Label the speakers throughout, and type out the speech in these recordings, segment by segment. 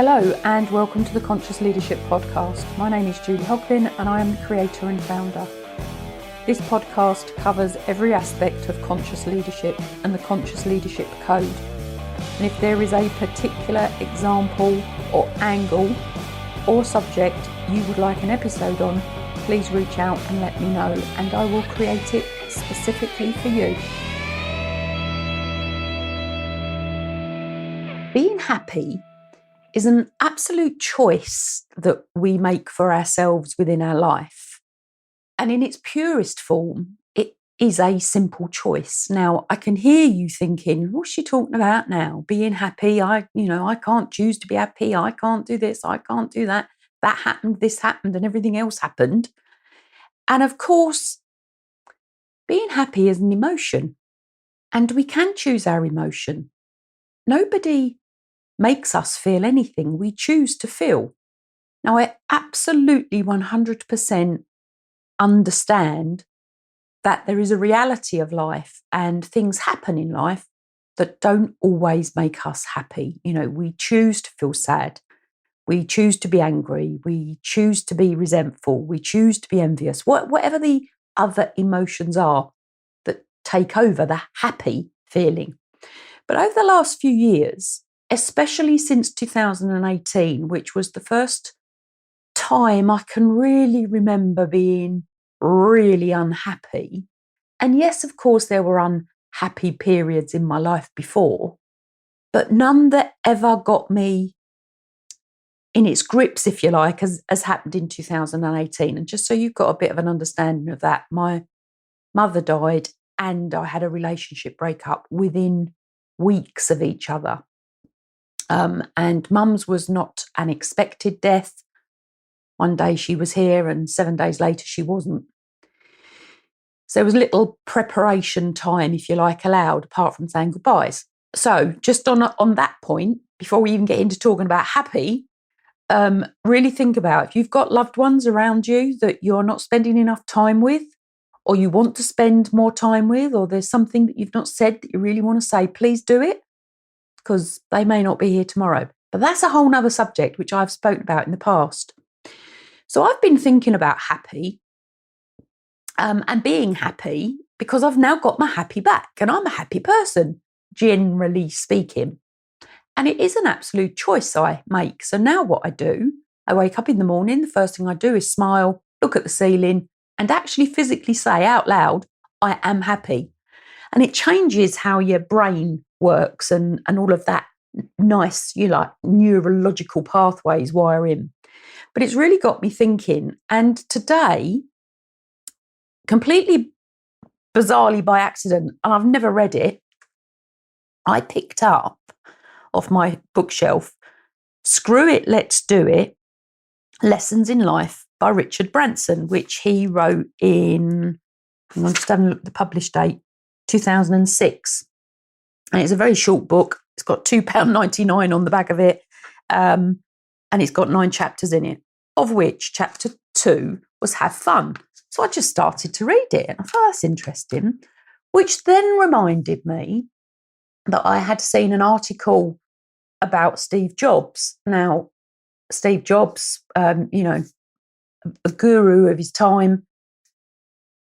Speaker 1: Hello and welcome to the Conscious Leadership Podcast. My name is Julie Hoglin and I am the creator and founder. This podcast covers every aspect of conscious leadership and the Conscious Leadership Code. And if there is a particular example or angle or subject you would like an episode on, please reach out and let me know and I will create it specifically for you. Being happy is an absolute choice that we make for ourselves within our life. And in its purest form, it is a simple choice. Now, I can hear you thinking, what's she talking about now? Being happy, I can't choose to be happy. I can't do this, I can't do that. That happened, this happened, and everything else happened. And of course, being happy is an emotion. And we can choose our emotion. Nobody makes us feel anything. We choose to feel. Now, I absolutely 100% understand that there is a reality of life and things happen in life that don't always make us happy. We choose to feel sad. We choose to be angry. We choose to be resentful. We choose to be envious. Whatever the other emotions are that take over the happy feeling. But over the last few years, especially since 2018, which was the first time I can really remember being really unhappy. And yes, of course, there were unhappy periods in my life before, but none that ever got me in its grips, if you like, as happened in 2018. And just so you've got a bit of an understanding of that, my mother died and I had a relationship breakup within weeks of each other. And mum's was not an expected death. One day she was here and 7 days later she wasn't. So there was little preparation time, if you like, allowed, apart from saying goodbyes. So just on that point, before we even get into talking about happy, really think about if you've got loved ones around you that you're not spending enough time with, or you want to spend more time with, or there's something that you've not said that you really want to say, please do it, because they may not be here tomorrow. But that's a whole nother subject, which I've spoken about in the past. So I've been thinking about happy and being happy because I've now got my happy back and I'm a happy person, generally speaking. And it is an absolute choice I make. So now what I do, I wake up in the morning, the first thing I do is smile, look at the ceiling and actually physically say out loud, I am happy. And it changes how your brain works and all of that nice, neurological pathways wire in. But it's really got me thinking. And today, completely bizarrely by accident, and I've never read it, I picked up off my bookshelf, Screw It, Let's Do It, Lessons in Life by Richard Branson, which he wrote in, I'm just having a look at the published date, 2006. And it's a very short book. It's got £2.99 on the back of it. And it's got 9 chapters in it, of which chapter 2 was Have Fun. So I just started to read it and I thought that's interesting, which then reminded me that I had seen an article about Steve Jobs. Now, Steve Jobs, a guru of his time,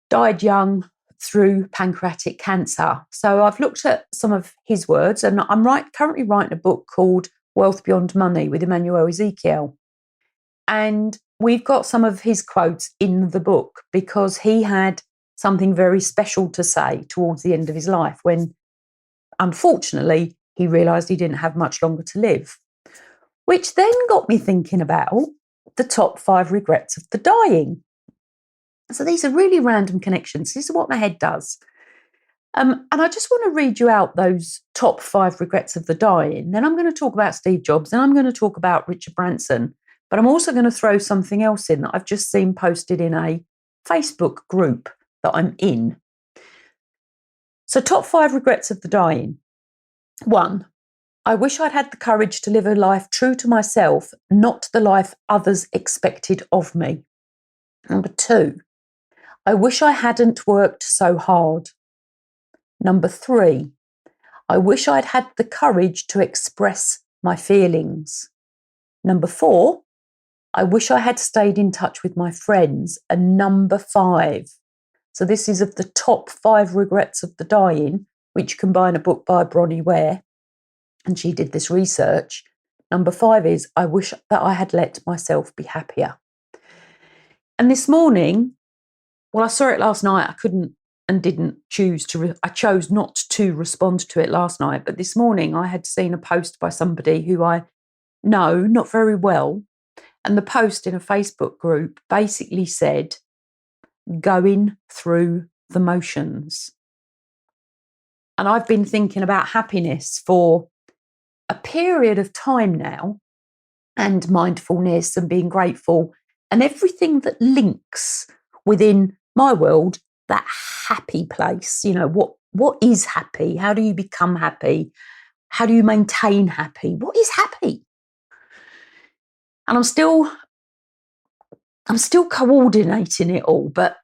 Speaker 1: died young through pancreatic cancer. So I've looked at some of his words and I'm currently writing a book called Wealth Beyond Money with Emmanuel Ezekiel. And we've got some of his quotes in the book because he had something very special to say towards the end of his life when, unfortunately, he realised he didn't have much longer to live, which then got me thinking about the top 5 regrets of the dying. So these are really random connections. This is what my head does. And I just want to read you out those top 5 regrets of the dying. Then I'm going to talk about Steve Jobs. Then I'm going to talk about Richard Branson. But I'm also going to throw something else in that I've just seen posted in a Facebook group that I'm in. So top 5 regrets of the dying. 1, I wish I'd had the courage to live a life true to myself, not the life others expected of me. Number 2, I wish I hadn't worked so hard. Number 3, I wish I'd had the courage to express my feelings. Number 4, I wish I had stayed in touch with my friends. And number 5, so this is of the top 5 regrets of the dying, which you can buy in a book by Bronnie Ware, and she did this research. Number 5 is, I wish that I had let myself be happier. And this morning, well, I saw it last night. I couldn't and didn't choose to, I chose not to respond to it last night. But this morning I had seen a post by somebody who I know not very well. And the post in a Facebook group basically said, going through the motions. And I've been thinking about happiness for a period of time now, and mindfulness and being grateful and everything that links within my world, that happy place. You know, what is happy? How do you become happy? How do you maintain happy? What is happy? And I'm still coordinating it all, but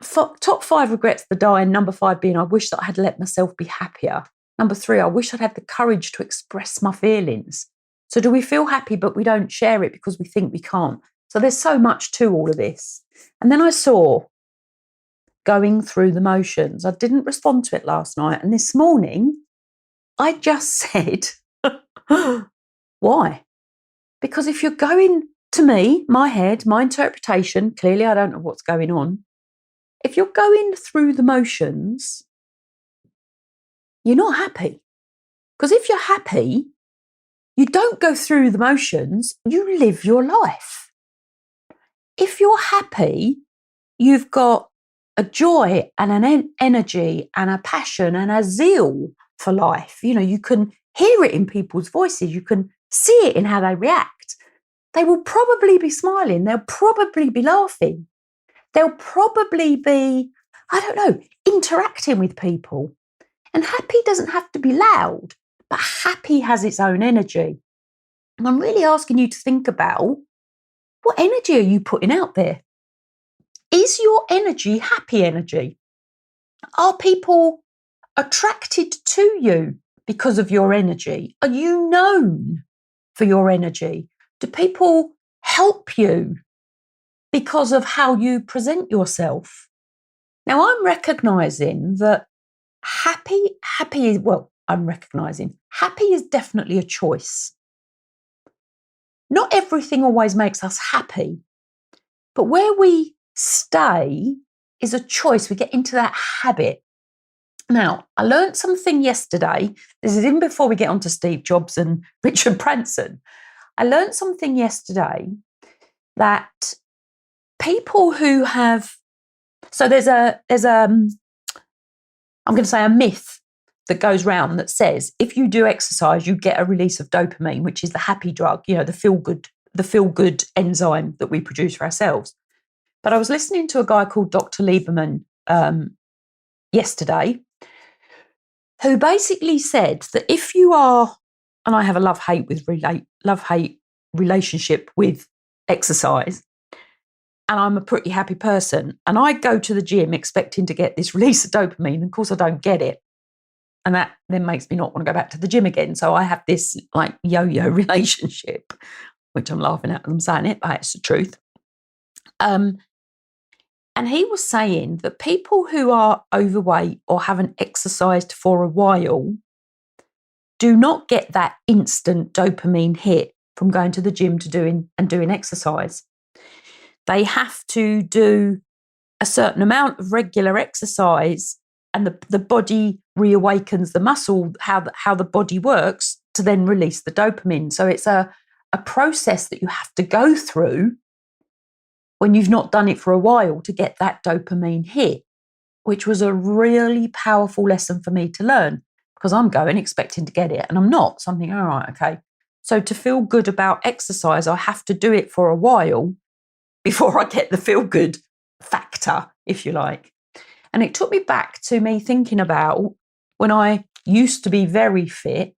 Speaker 1: top 5 regrets the dying, number 5 being, I wish that I had let myself be happier. Number 3, I wish I'd had the courage to express my feelings. So do we feel happy, but we don't share it because we think we can't? So there's so much to all of this. And then I saw going through the motions. I didn't respond to it last night. And this morning, I just said, why? Because if you're going, to me, my head, my interpretation, clearly I don't know what's going on. If you're going through the motions, you're not happy. Because if you're happy, you don't go through the motions, you live your life. If you're happy, you've got a joy and an energy and a passion and a zeal for life. You know, you can hear it in people's voices. You can see it in how they react. They will probably be smiling. They'll probably be laughing. They'll probably be, I don't know, interacting with people. And happy doesn't have to be loud, but happy has its own energy. And I'm really asking you to think about, what energy are you putting out there? Is your energy happy energy? Are people attracted to you because of your energy? Are you known for your energy? Do people help you because of how you present yourself? Now, I'm recognizing that happy is definitely a choice. Not everything always makes us happy, but where we stay is a choice. We get into that habit. Now, I learned something yesterday. This is even before we get on to Steve Jobs and Richard Branson. I learned something yesterday that people who have, so there's a I'm going to say a myth that goes round that says if you do exercise, you get a release of dopamine, which is the happy drug, you know, the feel good enzyme that we produce for ourselves. But I was listening to a guy called Dr. Lieberman yesterday, who basically said that if you are, and I have a love-hate relationship with exercise, and I'm a pretty happy person, and I go to the gym expecting to get this release of dopamine, and of course I don't get it. And that then makes me not want to go back to the gym again. So I have this like yo-yo relationship, which I'm laughing at as I'm saying it, but it's the truth. And he was saying that people who are overweight or haven't exercised for a while do not get that instant dopamine hit from going to the gym to doing exercise. They have to do a certain amount of regular exercise, and the body reawakens the muscle, how the body works to then release the dopamine. So it's a process that you have to go through when you've not done it for a while to get that dopamine hit, which was a really powerful lesson for me to learn, because I'm going expecting to get it and I'm not. So I'm thinking, all right, okay. So to feel good about exercise, I have to do it for a while before I get the feel good factor, if you like. And it took me back to me thinking about when I used to be very fit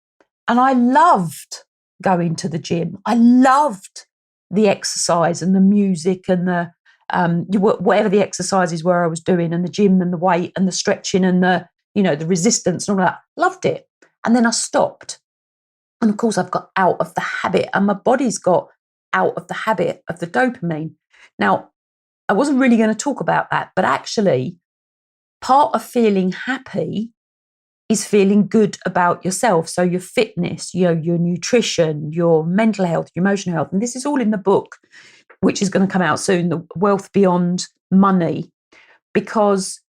Speaker 1: and I loved going to the gym. I loved the exercise and the music and the whatever the exercises were I was doing, and the gym and the weight and the stretching and the resistance and all that. Loved it. And then I stopped. And of course, I've got out of the habit, and my body's got out of the habit of the dopamine. Now, I wasn't really going to talk about that, but actually, part of feeling happy is feeling good about yourself. So your fitness, your nutrition, your mental health, your emotional health. And this is all in the book, which is going to come out soon, The Wealth Beyond Money, because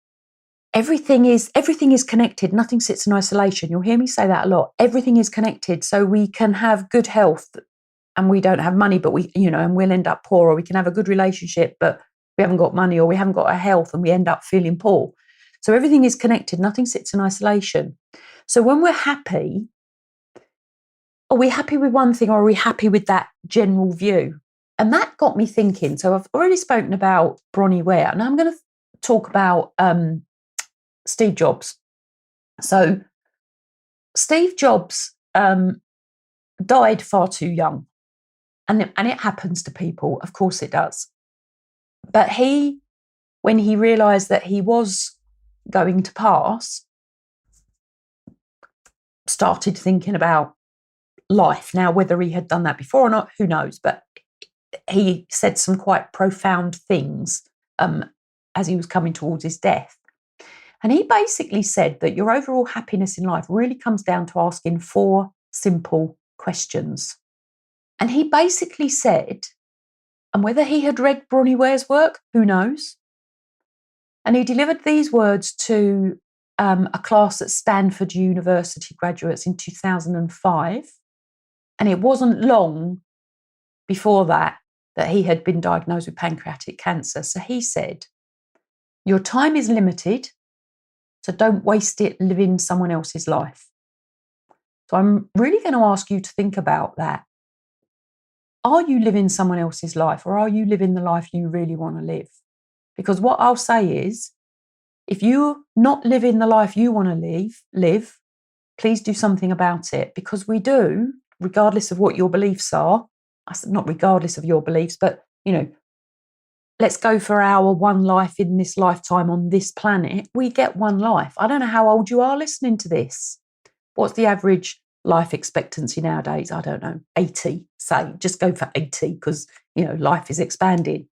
Speaker 1: everything is connected. Nothing sits in isolation. You'll hear me say that a lot. Everything is connected. So we can have good health and we don't have money, but and we'll end up poor, or we can have a good relationship, but we haven't got money, or we haven't got our health and we end up feeling poor. So everything is connected. Nothing sits in isolation. So when we're happy, are we happy with one thing, or are we happy with that general view? And that got me thinking. So I've already spoken about Bronnie Ware, and I'm going to talk about Steve Jobs. So Steve Jobs died far too young. And it happens to people. Of course it does. But when he realised that he was going to pass, started thinking about life. Now, whether he had done that before or not, who knows? But he said some quite profound things as he was coming towards his death. And he basically said that your overall happiness in life really comes down to asking 4 simple questions. And he basically said, and whether he had read Bronnie Ware's work, who knows? And he delivered these words to a class at Stanford University graduates in 2005. And it wasn't long before that he had been diagnosed with pancreatic cancer. So he said, your time is limited, so don't waste it living someone else's life. So I'm really going to ask you to think about that. Are you living someone else's life, or are you living the life you really want to live? Because what I'll say is, if you're not living the life you want to live, please do something about it, because we do, regardless of what your beliefs are. Not regardless of your beliefs, but, let's go for our one life in this lifetime on this planet. We get one life. I don't know how old you are listening to this. What's the average life expectancy nowadays? I don't know, 80, say. Just go for 80 because, life is expanding.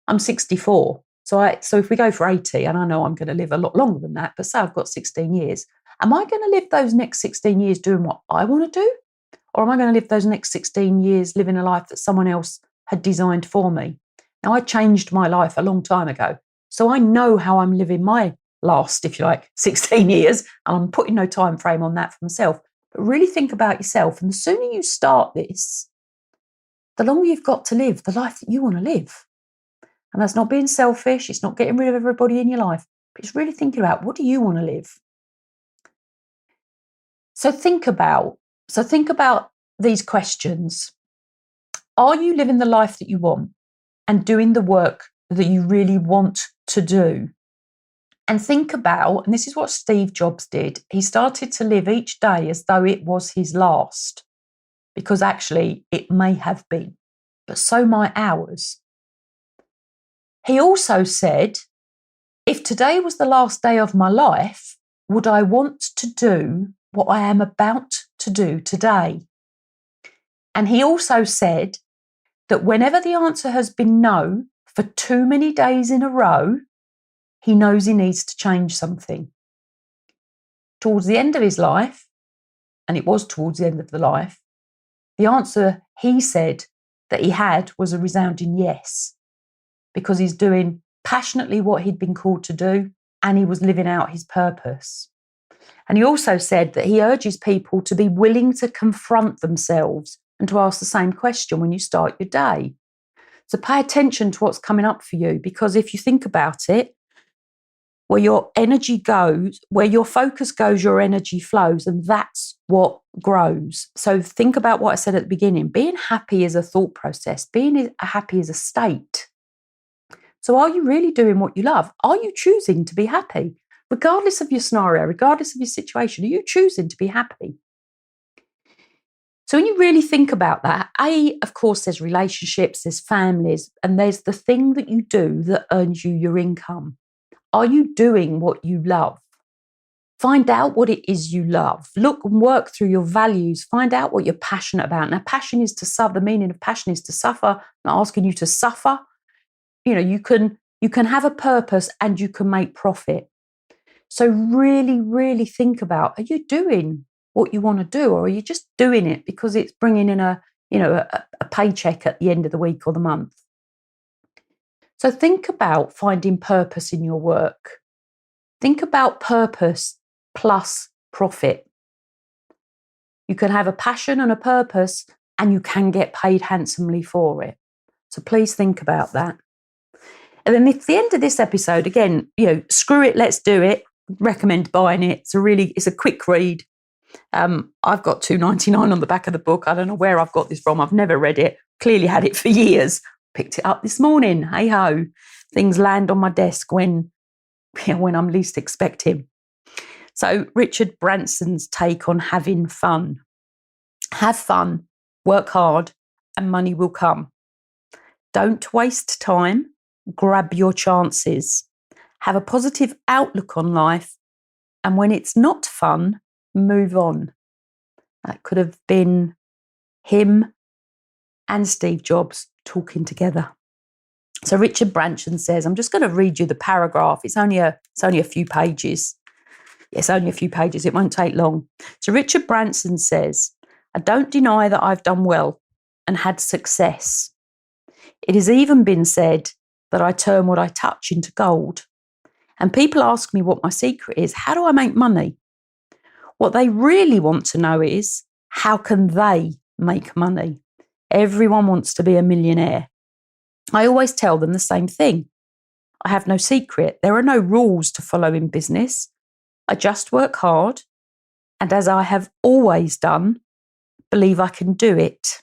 Speaker 1: I'm 64. So if we go for 80, and I know I'm going to live a lot longer than that, but say I've got 16 years, am I going to live those next 16 years doing what I want to do? Or am I going to live those next 16 years living a life that someone else had designed for me? Now, I changed my life a long time ago, so I know how I'm living my last, if you like, 16 years, and I'm putting no time frame on that for myself. But really think about yourself, and the sooner you start this, the longer you've got to live the life that you want to live. And that's not being selfish, it's not getting rid of everybody in your life, but it's really thinking about, what do you want to live? So think about these questions. Are you living the life that you want and doing the work that you really want to do? And think about, and this is what Steve Jobs did, he started to live each day as though it was his last, because actually it may have been, but so might ours. He also said, if today was the last day of my life, would I want to do what I am about to do today? And he also said that whenever the answer has been no for too many days in a row, he knows he needs to change something. Towards the end of his life, and it was towards the end of the life, the answer he said that he had was a resounding yes, because he's doing passionately what he'd been called to do, and he was living out his purpose. And he also said that he urges people to be willing to confront themselves and to ask the same question when you start your day. So pay attention to what's coming up for you, because if you think about it, where your energy goes, where your focus goes, your energy flows, and that's what grows. So think about what I said at the beginning. Being happy is a thought process. Being happy is a state. So are you really doing what you love? Are you choosing to be happy? Regardless of your scenario, regardless of your situation, are you choosing to be happy? So when you really think about that, of course, there's relationships, there's families, and there's the thing that you do that earns you your income. Are you doing what you love? Find out what it is you love. Look and work through your values. Find out what you're passionate about. Now, passion is to suffer. The meaning of passion is to suffer. I'm not asking you to suffer. You can have a purpose and you can make profit. So really, really think about, are you doing what you want to do, or are you just doing it because it's bringing in a paycheck at the end of the week or the month? So think about finding purpose in your work. Think about purpose plus profit. You can have a passion and a purpose, and you can get paid handsomely for it. So please think about that. And then at the end of this episode, again, screw it, let's do it. Recommend buying it. It's a quick read. I've got $2.99 on the back of the book. I don't know where I've got this from. I've never read it. Clearly had it for years. Picked it up this morning. Hey ho. Things land on my desk when I'm least expecting. So Richard Branson's take on having fun. Have fun, work hard, and money will come. Don't waste time. Grab your chances. Have a positive outlook on life. And when it's not fun, move on. That could have been him and Steve Jobs talking together. So Richard Branson says, I'm just going to read you the paragraph. It's only a few pages. It's only a few pages. It won't take long. So Richard Branson says, I don't deny that I've done well and had success. It has even been said that I turn what I touch into gold. And people ask me what my secret is. How do I make money? What they really want to know is, how can they make money? Everyone wants to be a millionaire. I always tell them the same thing. I have no secret. There are no rules to follow in business. I just work hard, and as I have always done, believe I can do it.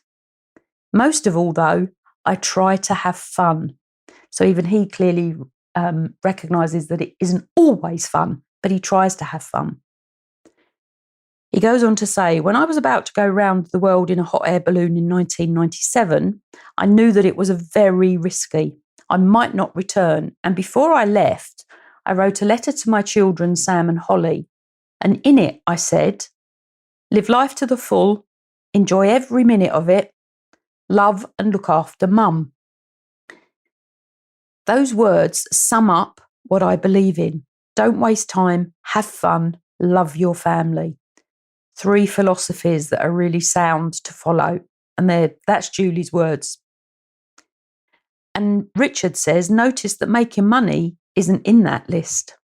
Speaker 1: Most of all, though, I try to have fun. So even he clearly recognises that it isn't always fun, but he tries to have fun. He goes on to say, when I was about to go round the world in a hot air balloon in 1997, I knew that it was very risky. I might not return. And before I left, I wrote a letter to my children, Sam and Holly. And in it, I said, live life to the full, enjoy every minute of it, love and look after mum. Those words sum up what I believe in. Don't waste time, have fun, love your family. 3 philosophies that are really sound to follow. And that's Julie's words. And Richard says, notice that making money isn't in that list.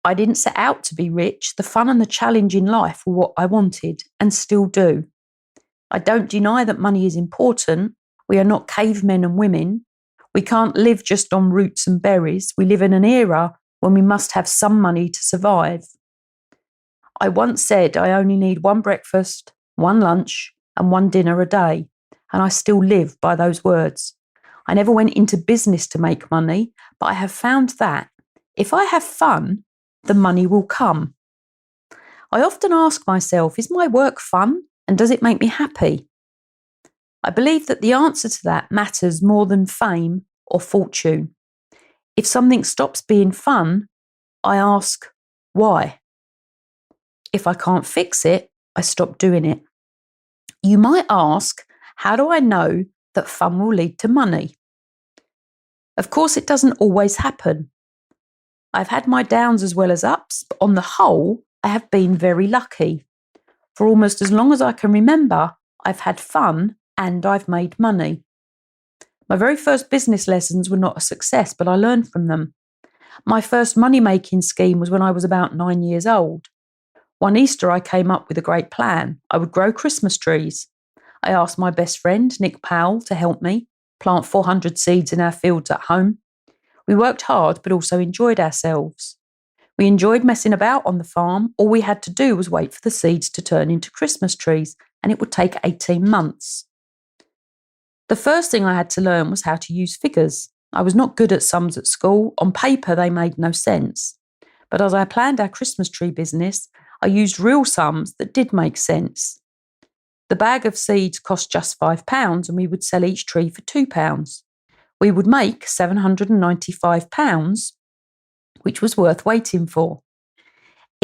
Speaker 1: I didn't set out to be rich. The fun and the challenge in life were what I wanted and still do. I don't deny that money is important. We are not cavemen and women. We can't live just on roots and berries. We live in an era when we must have some money to survive. I once said I only need 1 breakfast, 1 lunch, and 1 dinner a day, and I still live by those words. I never went into business to make money, but I have found that if I have fun, the money will come. I often ask myself, is my work fun, and does it make me happy? I believe that the answer to that matters more than fame or fortune. If something stops being fun, I ask, why? If I can't fix it, I stop doing it. You might ask, how do I know that fun will lead to money? Of course, it doesn't always happen. I've had my downs as well as ups, but on the whole, I have been very lucky. For almost as long as I can remember, I've had fun and I've made money. My very first business lessons were not a success, but I learned from them. My first money-making scheme was when I was about 9 years old. One Easter, I came up with a great plan. I would grow Christmas trees. I asked my best friend, Nick Powell, to help me plant 400 seeds in our fields at home. We worked hard, but also enjoyed ourselves. We enjoyed messing about on the farm. All we had to do was wait for the seeds to turn into Christmas trees, and it would take 18 months. The first thing I had to learn was how to use figures. I was not good at sums at school. On paper, they made no sense. But as I planned our Christmas tree business, I used real sums that did make sense. The bag of seeds cost just £5, and we would sell each tree for £2. We would make £795, which was worth waiting for.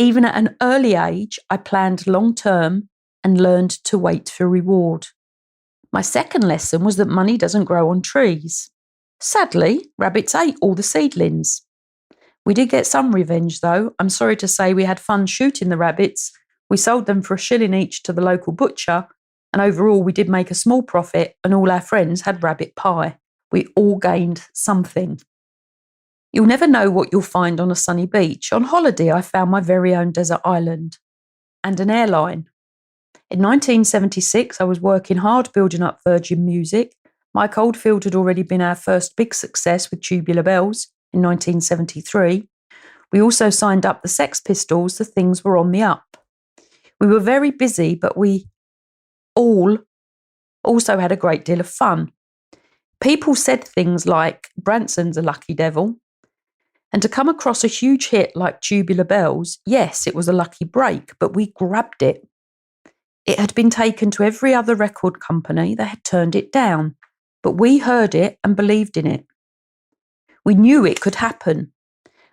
Speaker 1: Even at an early age, I planned long term and learned to wait for reward. My second lesson was that money doesn't grow on trees. Sadly, rabbits ate all the seedlings. We did get some revenge, though. I'm sorry to say we had fun shooting the rabbits. We sold them for $1 each to the local butcher, and overall we did make a small profit, and all our friends had rabbit pie. We all gained something. You'll never know what you'll find on a sunny beach. On holiday, I found my very own desert island and an airline. In 1976, I was working hard building up Virgin Music. Mike Oldfield had already been our first big success with Tubular Bells in 1973. We also signed up the Sex Pistols, so things were on the up. We were very busy, but we all also had a great deal of fun. People said things like, Branson's a lucky devil. And to come across a huge hit like Tubular Bells, yes, it was a lucky break, but we grabbed it. It had been taken to every other record company. They had turned it down, but we heard it and believed in it. We knew it could happen.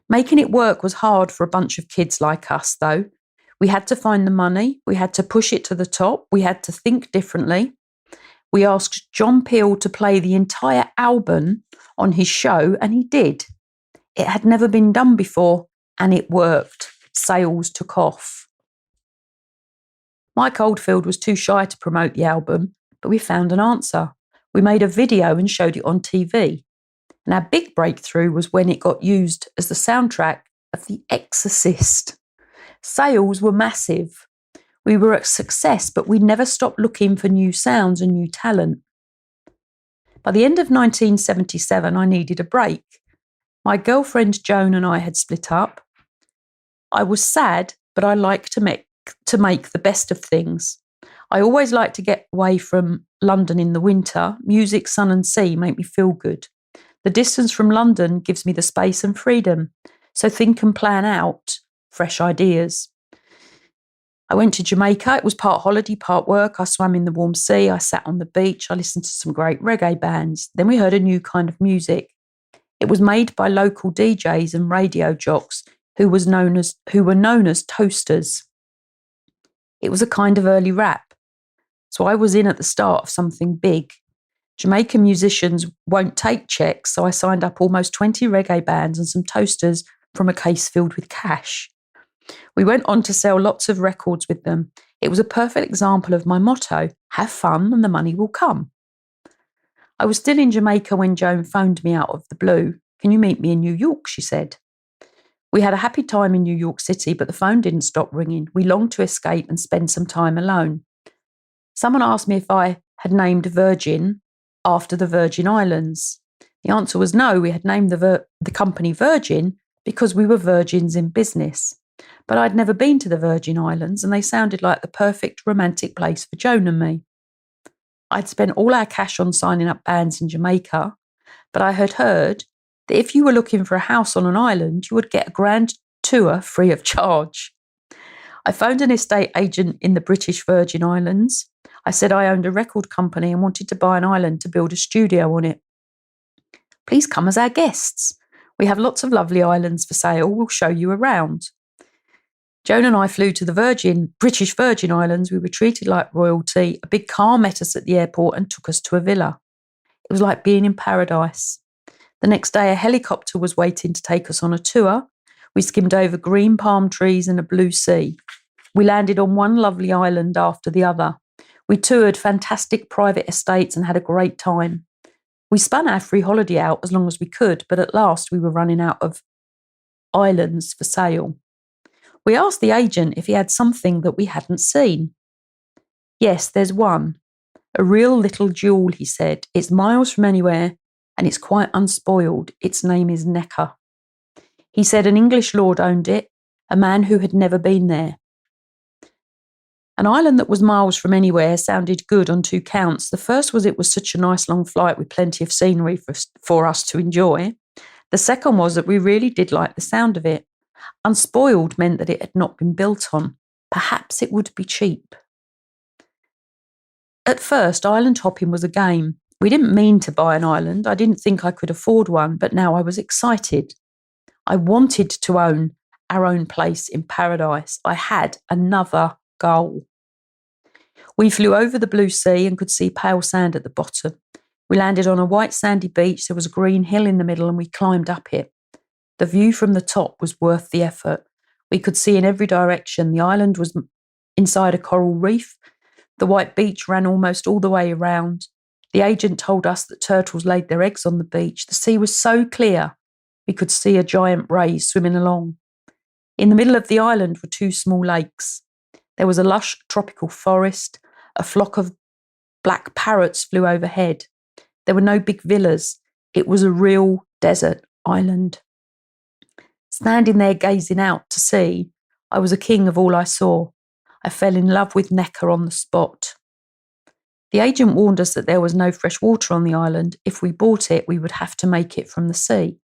Speaker 1: Making it work was hard for a bunch of kids like us, though. We had to find the money. We had to push it to the top. We had to think differently. We asked John Peel to play the entire album on his show, and he did. It had never been done before, and it worked. Sales took off. Mike Oldfield was too shy to promote the album, but we found an answer. We made a video and showed it on TV. And our big breakthrough was when it got used as the soundtrack of The Exorcist. Sales were massive. We were a success, but we never stopped looking for new sounds and new talent. By the end of 1977, I needed a break. My girlfriend Joan and I had split up. I was sad, but I liked to make the best of things. I always like to get away from London in the winter. Music, sun and sea make me feel good. The distance from London gives me the space and freedom. So think and plan out fresh ideas. I went to Jamaica. It was part holiday, part work. I swam in the warm sea. I sat on the beach. I listened to some great reggae bands. Then we heard a new kind of music. It was made by local DJs and radio jocks who were known as toasters. It was a kind of early rap. So I was in at the start of something big. Jamaican musicians won't take checks, so I signed up almost 20 reggae bands and some toasters from a case filled with cash. We went on to sell lots of records with them. It was a perfect example of my motto, have fun and the money will come. I was still in Jamaica when Joan phoned me out of the blue. Can you meet me in New York, she said. We had a happy time in New York City, but the phone didn't stop ringing. We longed to escape and spend some time alone. Someone asked me if I had named Virgin after the Virgin Islands. The answer was no. We had named the company Virgin because we were virgins in business. But I'd never been to the Virgin Islands, and they sounded like the perfect romantic place for Joan and me. I'd spent all our cash on signing up bands in Jamaica, but I had heard that if you were looking for a house on an island, you would get a grand tour free of charge. I phoned an estate agent in the British Virgin Islands. I said I owned a record company and wanted to buy an island to build a studio on it. Please come as our guests. We have lots of lovely islands for sale. We'll show you around. Joan and I flew to the British Virgin Islands. We were treated like royalty. A big car met us at the airport and took us to a villa. It was like being in paradise. The next day, a helicopter was waiting to take us on a tour. We skimmed over green palm trees and a blue sea. We landed on one lovely island after the other. We toured fantastic private estates and had a great time. We spun our free holiday out as long as we could, but at last we were running out of islands for sale. We asked the agent if he had something that we hadn't seen. Yes, there's one. A real little jewel, he said. It's miles from anywhere and it's quite unspoiled. Its name is Necker. He said an English lord owned it, a man who had never been there. An island that was miles from anywhere sounded good on two counts. The first was it was such a nice long flight with plenty of scenery for us to enjoy. The second was that we really did like the sound of it. Unspoiled meant that it had not been built on. Perhaps it would be cheap. At first, island hopping was a game. We didn't mean to buy an island. I didn't think I could afford one, but now I was excited. I wanted to own our own place in paradise. I had another goal. We flew over the blue sea and could see pale sand at the bottom. We landed on a white sandy beach. There was a green hill in the middle and we climbed up it. The view from the top was worth the effort. We could see in every direction. The island was inside a coral reef. The white beach ran almost all the way around. The agent told us that turtles laid their eggs on the beach. The sea was so clear, we could see a giant ray swimming along. In the middle of the island were two small lakes. There was a lush tropical forest. A flock of black parrots flew overhead. There were no big villas. It was a real desert island. Standing there gazing out to sea, I was a king of all I saw. I fell in love with Necker on the spot. The agent warned us that there was no fresh water on the island. If we bought it, we would have to make it from the sea.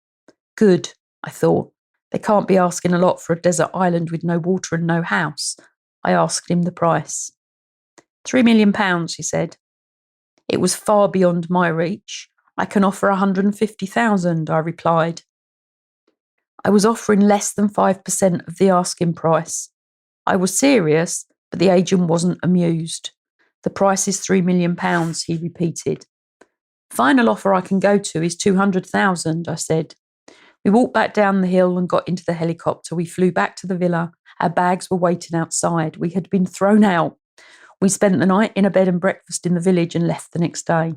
Speaker 1: Good, I thought. They can't be asking a lot for a desert island with no water and no house. I asked him the price. £3 million, he said. It was far beyond my reach. I can offer 150,000, I replied. I was offering less than 5% of the asking price. I was serious, but the agent wasn't amused. The price is £3 million, he repeated. Final offer I can go to is 200,000, I said. We walked back down the hill and got into the helicopter. We flew back to the villa. Our bags were waiting outside. We had been thrown out. We spent the night in a bed and breakfast in the village and left the next day.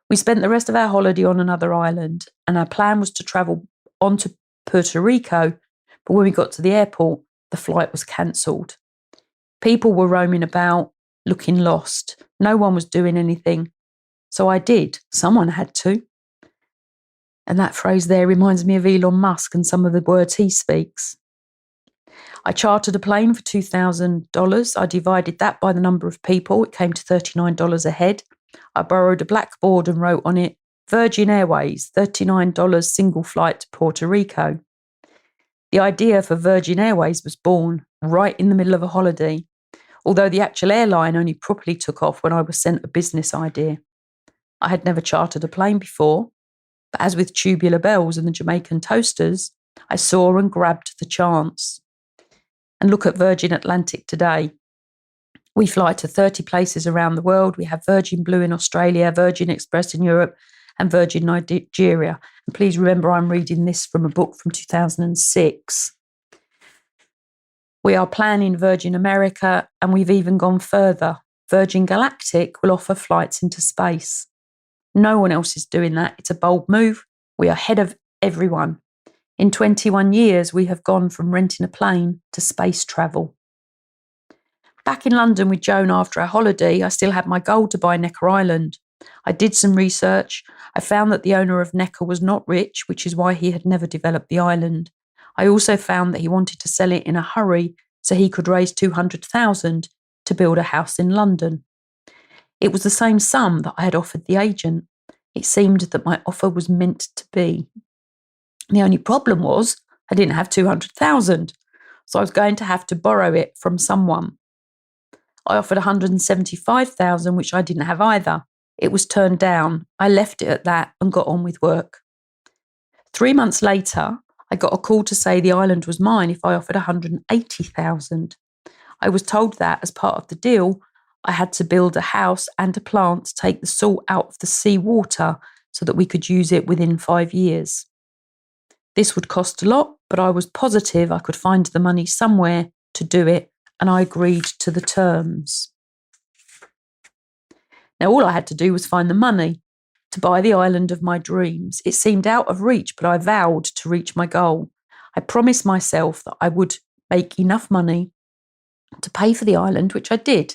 Speaker 1: We spent the rest of our holiday on another island, and our plan was to travel on to Puerto Rico, but when we got to the airport, the flight was cancelled. People were roaming about, looking lost. No one was doing anything. So I did. Someone had to. And that phrase there reminds me of Elon Musk and some of the words he speaks. I chartered a plane for $2,000. I divided that by the number of people. It came to $39 a head. I borrowed a blackboard and wrote on it, Virgin Airways, $39 single flight to Puerto Rico. The idea for Virgin Airways was born right in the middle of a holiday, although the actual airline only properly took off when I was sent a business idea. I had never chartered a plane before, but as with Tubular Bells and the Jamaican Toasters, I saw and grabbed the chance. And look at Virgin Atlantic today. We fly to 30 places around the world. We have Virgin Blue in Australia, Virgin Express in Europe, and Virgin Nigeria. And please remember, I'm reading this from a book from 2006. We are planning Virgin America, and we've even gone further. Virgin Galactic will offer flights into space. No one else is doing that. It's a bold move. We are ahead of everyone. In 21 years, we have gone from renting a plane to space travel. Back in London with Joan after our holiday, I still had my goal to buy Necker Island. I did some research. I found that the owner of Necker was not rich, which is why he had never developed the island. I also found that he wanted to sell it in a hurry so he could raise 200,000 to build a house in London. It was the same sum that I had offered the agent. It seemed that my offer was meant to be. The only problem was I didn't have 200,000, so I was going to have to borrow it from someone. I offered 175,000, which I didn't have either. It was turned down. I left it at that and got on with work. 3 months later, I got a call to say the island was mine if I offered 180,000. I was told that as part of the deal, I had to build a house and a plant to take the salt out of the sea water so that we could use it within 5 years. This would cost a lot, but I was positive I could find the money somewhere to do it, and I agreed to the terms. Now, all I had to do was find the money to buy the island of my dreams. It seemed out of reach, but I vowed to reach my goal. I promised myself that I would make enough money to pay for the island, which I did,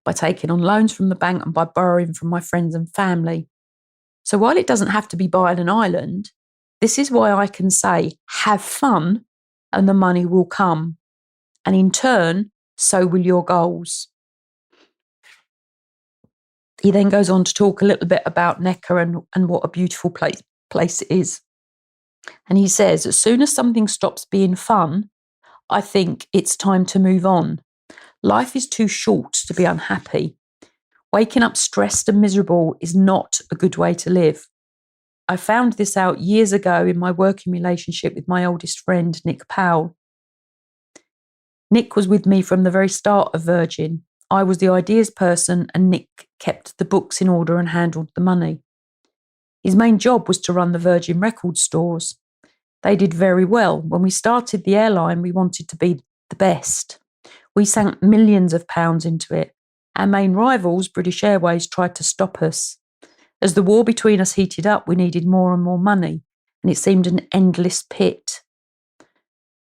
Speaker 1: by taking on loans from the bank and by borrowing from my friends and family. So while it doesn't have to be buying an island, this is why I can say, have fun and the money will come. And in turn, so will your goals. He then goes on to talk a little bit about Necker and what a beautiful place it is. And he says, as soon as something stops being fun, I think it's time to move on. Life is too short to be unhappy. Waking up stressed and miserable is not a good way to live. I found this out years ago in my working relationship with my oldest friend, Nick Powell. Nick was with me from the very start of Virgin. I was the ideas person and Nick kept the books in order and handled the money. His main job was to run the Virgin record stores. They did very well. When we started the airline, we wanted to be the best. We sank millions of pounds into it. Our main rivals, British Airways, tried to stop us. As the war between us heated up, we needed more and more money, and it seemed an endless pit.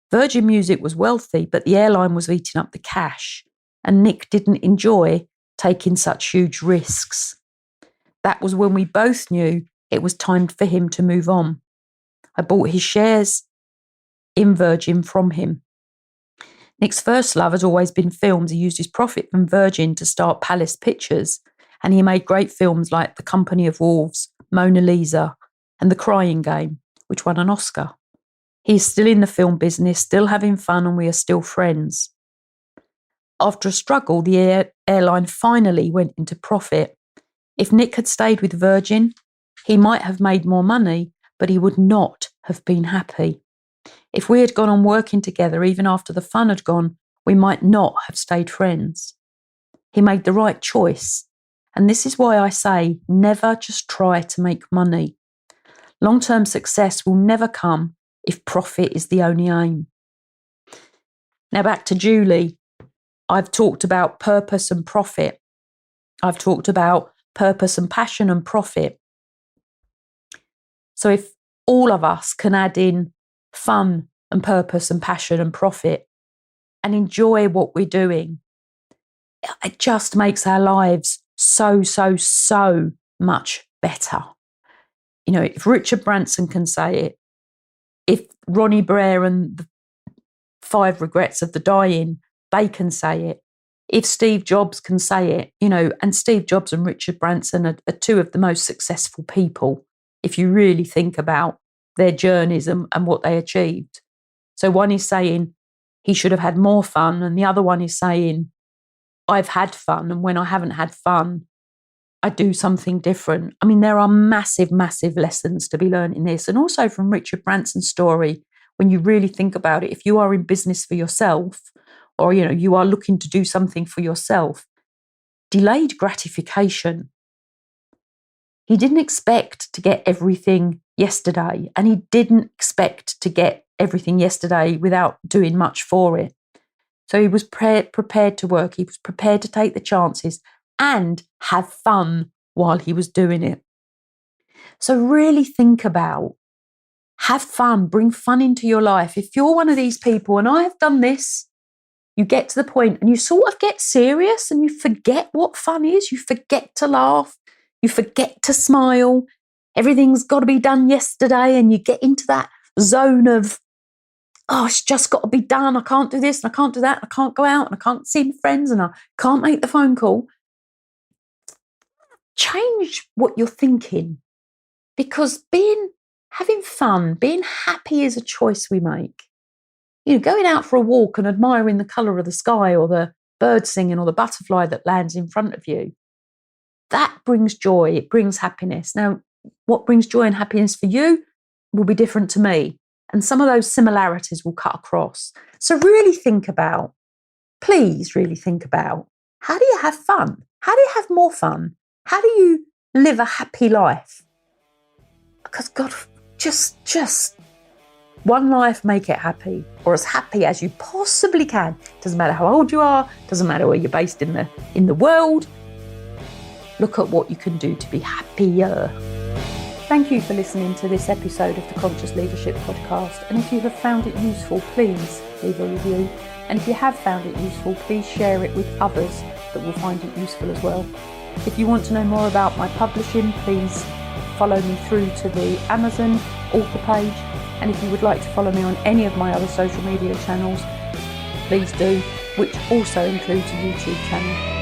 Speaker 1: Virgin Music was wealthy, but the airline was eating up the cash, and Nick didn't enjoy taking such huge risks. That was when we both knew it was time for him to move on. I bought his shares in Virgin from him. Nick's first love has always been films. He used his profit from Virgin to start Palace Pictures, and he made great films like The Company of Wolves, Mona Lisa, and The Crying Game, which won an Oscar. He's still in the film business, still having fun, and we are still friends. After a struggle, the airline finally went into profit. If Nick had stayed with Virgin, he might have made more money, but he would not have been happy. If we had gone on working together, even after the fun had gone, we might not have stayed friends. He made the right choice. And this is why I say, never just try to make money. Long-term success will never come if profit is the only aim. Now back to Julie. I've talked about purpose and profit. I've talked about purpose and passion and profit. So if all of us can add in fun and purpose and passion and profit and enjoy what we're doing, it just makes our lives so much better. You know, if Richard Branson can say it, if Ronnie Blair and the 5 Regrets of the Dying, they can say it. If Steve Jobs can say it, you know, and Steve Jobs and Richard Branson are two of the most successful people, if you really think about their journeys and what they achieved. So one is saying he should have had more fun, and the other one is saying, I've had fun, and when I haven't had fun, I do something different. I mean, there are massive lessons to be learned in this. And also from Richard Branson's story, when you really think about it, if you are in business for yourself, or, you know, you are looking to do something for yourself, delayed gratification. He didn't expect to get everything yesterday, and he didn't expect to get everything yesterday without doing much for it. So he was prepared to work. He was prepared to take the chances and have fun while he was doing it. So really think about, have fun, bring fun into your life. If you're one of these people, and I have done this, you get to the point and you sort of get serious and you forget what fun is. You forget to laugh. You forget to smile. Everything's got to be done yesterday, and you get into that zone of, oh, it's just got to be done. I can't do this and I can't do that. I can't go out and I can't see my friends and I can't make the phone call. Change what you're thinking, because having fun, being happy is a choice we make. You know, going out for a walk and admiring the colour of the sky or the bird singing or the butterfly that lands in front of you, that brings joy, it brings happiness. Now, what brings joy and happiness for you will be different to me, and some of those similarities will cut across. So really think about, please really think about, how do you have fun? How do you have more fun? How do you live a happy life? Because God, just one life, make it happy, or as happy as you possibly can. Doesn't matter how old you are, doesn't matter where you're based in the world. Look at what you can do to be happier. Thank you for listening to this episode of the Conscious Leadership Podcast. And if you have found it useful, please leave a review. And if you have found it useful, please share it with others that will find it useful as well. If you want to know more about my publishing, please follow me through to the Amazon author page. And if you would like to follow me on any of my other social media channels, please do, which also includes a YouTube channel.